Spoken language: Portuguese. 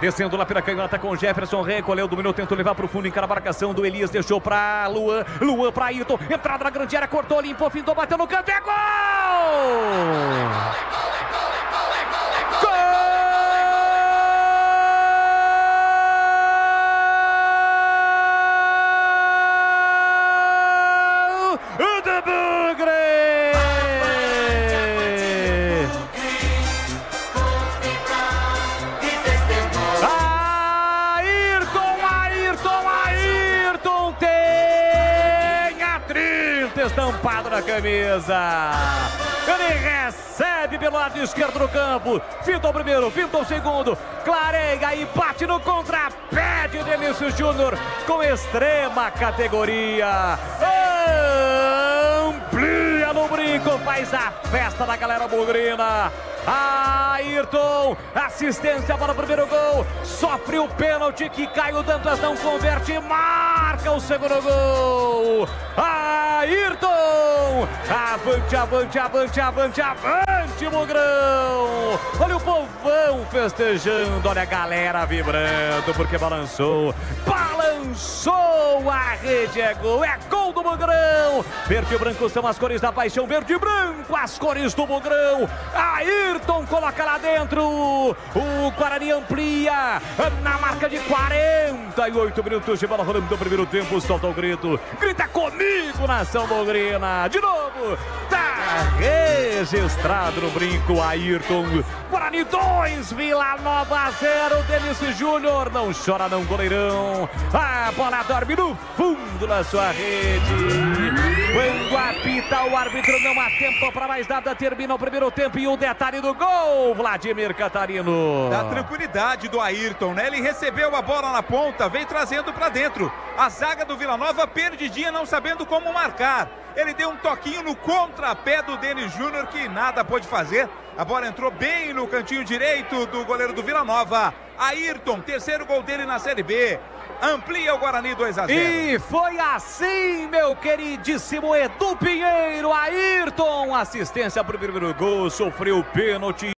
Descendo lá pela canhota com o Jefferson, recolheu, dominou, tentou levar para o fundo, encara a marcação do Elias, deixou para Luan, Luan para Ayrton, entrada na grande área, cortou, limpou, fintou, bateu no canto, é gol! Gol do Bugre! Ayrton tem a 30 estampado na camisa. Ele recebe pelo lado esquerdo do campo. Fintou o primeiro, fintou o segundo. Clareia e bate no contrapé de Denilson Júnior com extrema categoria. Amplia no brinco, faz a festa da galera bugrina. Ayrton, assistência para o primeiro gol, sofre o pênalti que Caio Dantas não converte, marca o segundo gol. Ayrton, avante, avante, avante, avante, avante, Bugrão. Olha o povão festejando, olha a galera vibrando porque balançou a rede, é gol do Bugrão. Verde e branco são as cores da paixão, verde e branco as cores do Bugrão. Ayrton coloca lá dentro, o Guarani amplia na marca de 48 minutos de bola rolando do primeiro tempo, solta o grito, grita comigo, nação bugrina, de novo, tá registrado no brinco. Ayrton, Guarani 2, Vila Nova 0, Denilson Júnior, não chora não, goleirão, a bola dorme no fundo da sua rede. Quando apita o árbitro, não há tempo para mais nada, termina o primeiro tempo e o detalhe do gol, Vladimir Catarino. Da tranquilidade do Ayrton, né? Ele recebeu a bola na ponta, veio trazendo para dentro. A zaga do Vila Nova perdidinha, não sabendo como marcar. Ele deu um toquinho no contrapé do Denis Júnior, que nada pôde fazer. A bola entrou bem no cantinho direito do goleiro do Vila Nova. Ayrton, terceiro gol dele na Série B. Amplia o Guarani 2-0. E foi assim, meu queridíssimo Edu Pinheiro. Ayrton, assistência para o primeiro gol, sofreu o pênalti.